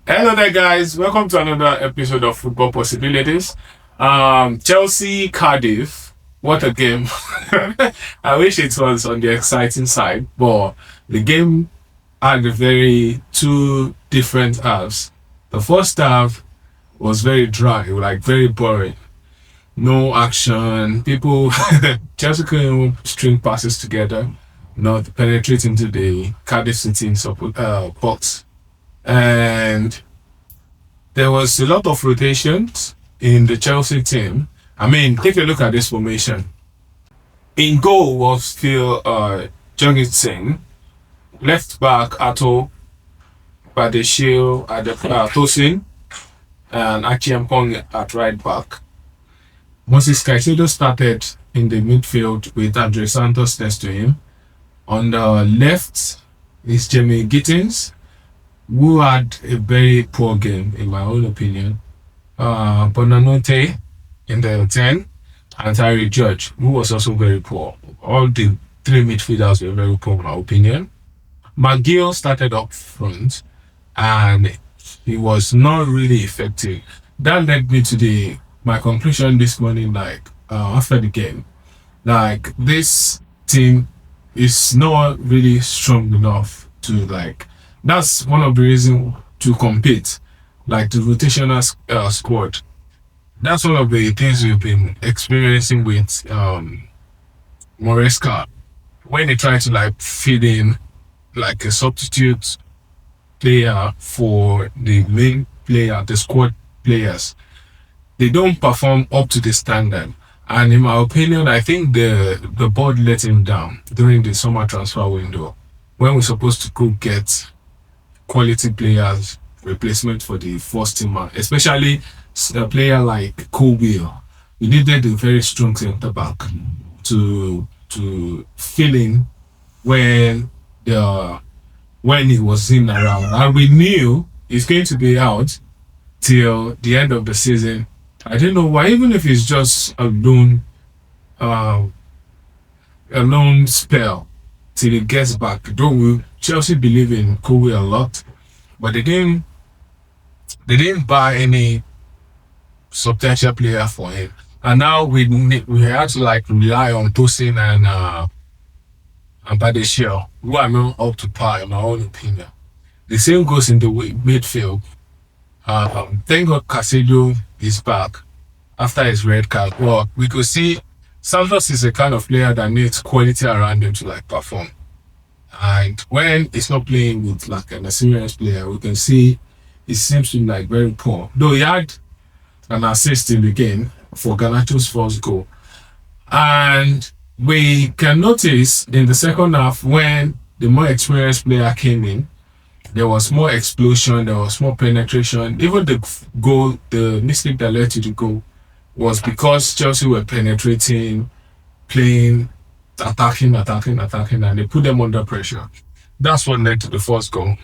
Hello there, guys. Welcome to another episode of Football Possibilities. Chelsea Cardiff. What a game! I wish it was on the exciting side, but the game had a very two different halves. The first half was very dry, like very boring. No action. People, Chelsea couldn't string passes together, not penetrate into the Cardiff City box, and there was a lot of rotations in the Chelsea team. I mean, take a look at this formation. In goal was still Jungin Singh, left back Ato Badeshil at the Tosin, and Achiampong at right back. Moses Caicedo started in the midfield with Andre Santos next to him. On the left is Jamie Gittins, who had a very poor game, in my own opinion. Bonanote in the 10, and Tyree Judge, who was also very poor. All the three midfielders were very poor, in my opinion. McGill started up front, and he was not really effective. That led me to my conclusion this morning, after the game. Like, this team is not really strong enough to, that's one of the reasons to compete, like the rotational squad. That's one of the things we've been experiencing with Moresca. When they try to feed in like a substitute player for the main player, the squad players, they don't perform up to the standard. And in my opinion, I think the board let him down during the summer transfer window when we're supposed to go get quality players replacement for the first team, especially a player like Colwill. We needed a very strong centre back to fill in when he was in around, and we knew he's going to be out till the end of the season. I don't know why, even if it's just a loan spell till he gets back. Though Chelsea believe in Kobe a lot, but they didn't buy any substantial player for him. And now we had to rely on Tosin and Badeshil, who are not up to par in my own opinion. The same goes in the midfield. Thank God Caicedo is back after his red card. Well, we could see Santos is a kind of player that needs quality around him to perform. And when he's not playing with an experienced player, we can see he seems to be very poor. Though he had an assist in the game for Garnacho's first goal. And we can notice in the second half, when the more experienced player came in, there was more explosion, there was more penetration. Even the mistake that led to the goal was because Chelsea were penetrating, playing, attacking, and they put them under pressure. That's what led to the first goal.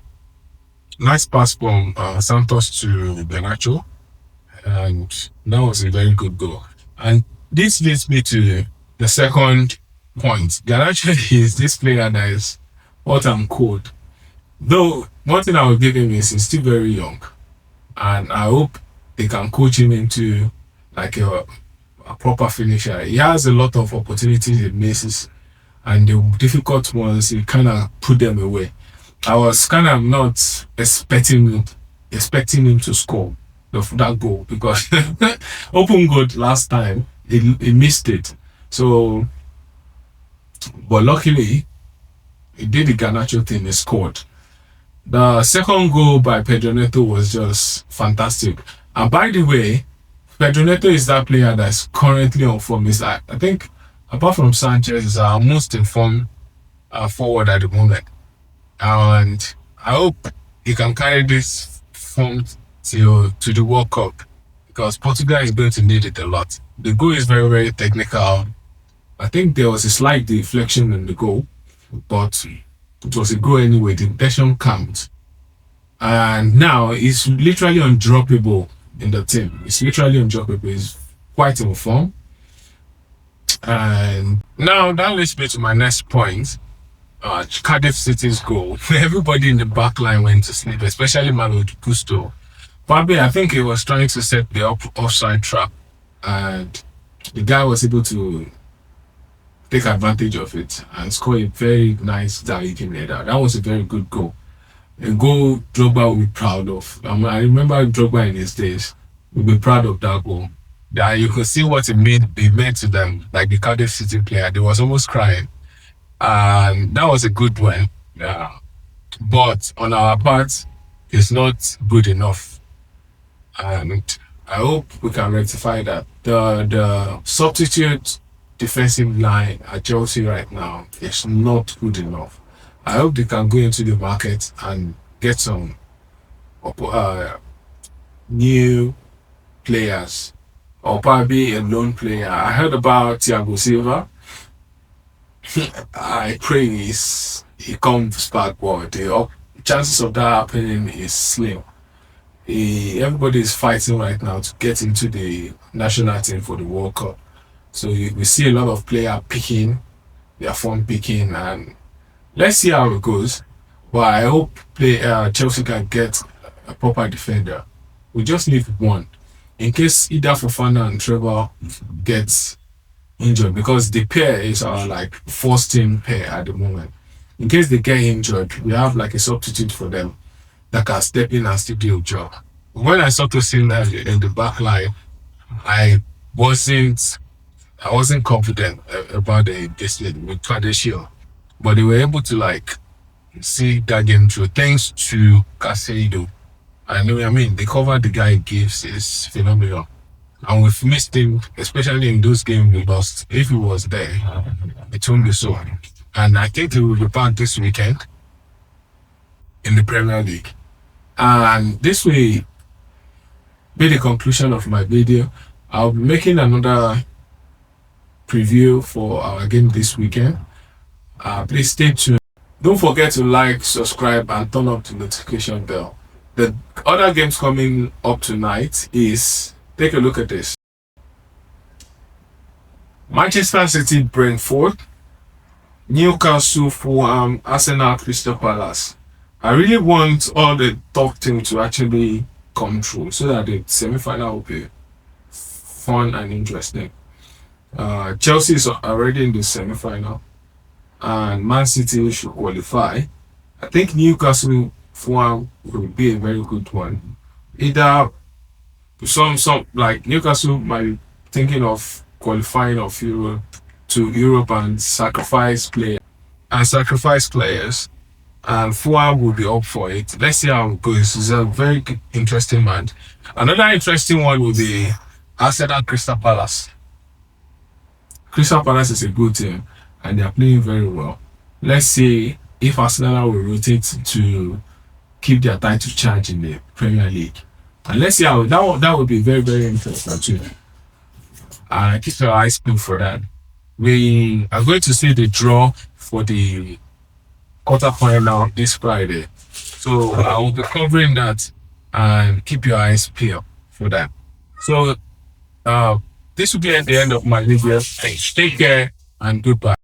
Nice pass from Santos to Garnacho, and that was a very good goal. And this leads me to the second point. Garnacho is this player that is hot and cold. Though, one thing I will give him is he's still very young. And I hope they can coach him into a proper finisher. He has a lot of opportunities he misses. And the difficult ones, he kind of put them away. I was kind of not expecting him to score that goal, because open goal last time, he missed it. So, but luckily, he did the Garnacho thing, he scored. The second goal by Pedro Neto was just fantastic. And by the way, Pedro Neto is that player that's currently on form. I think, apart from Sanchez, is our most informed forward at the moment. And I hope he can carry this form to the World Cup, because Portugal is going to need it a lot. The goal is very, very technical. I think there was a slight deflection in the goal, but it was a goal anyway. The intention counts. And now he's literally undroppable in the team. He's literally undroppable. He's quite in form. And now that leads me to my next point. Cardiff City's goal. Everybody in the back line went to sleep, especially Malo Gusto. Probably, I think he was trying to set the offside trap, and the guy was able to take advantage of it and score a very nice diving header. That was a very good goal. A goal Drogba will be proud of. I remember Drogba in his days will be proud of that goal. That you could see what it made to them, like the Cardiff City player. They was almost crying. And that was a good one. Yeah. But on our part, it's not good enough. And I hope we can rectify that. The substitute defensive line at Chelsea right now is not good enough. I hope they can go into the market and get some new players or probably a lone player. I heard about Thiago Silva. I pray he comes back, but the chances of that happening is slim. Everybody is fighting right now to get into the national team for the World Cup. So we see a lot of players picking, their form picking, and let's see how it goes. But I hope Chelsea can get a proper defender. We just need one in case either Fofana and Trevor gets injured, because the pair is our like first team pair at the moment. In case they get injured, we have like a substitute for them that can step in and still do a job. When I started seeing that in the back line, I wasn't I wasn't confident about this with Tradition, but they were able to like see that game through thanks to Casado. I know, I mean, the cover the guy gives is phenomenal. And we've missed him, especially in those games we lost. If he was there, it won't be so. And I think he will be back this weekend in the Premier League. And this will be the conclusion of my video. I'll be making another preview for our game this weekend. Please stay tuned. Don't forget to like, subscribe, and turn up the notification bell. The other games coming up tonight is, take a look at this. Manchester City, Brentford, Newcastle, Fulham, Arsenal, Crystal Palace. I really want all the top teams to actually come through so that the semi-final will be fun and interesting. Chelsea is already in the semi-final, and Man City should qualify. I think Newcastle, Fulham will be a very good one. Either some like Newcastle might be thinking of qualifying of Europe to Europe and sacrifice players, and Fulham will be up for it. Let's see how it goes. It's a very interesting match. Another interesting one will be Arsenal Crystal Palace. Crystal Palace is a good team and they are playing very well. Let's see if Arsenal will rotate to keep their title charge in the Premier League. And let's see how that would be very, very interesting too. And keep your eyes peeled for that. We are going to see the draw for the quarterfinal this Friday. So I will be covering that, and keep your eyes peeled for that. So this will be at the end of my video. Take care and goodbye.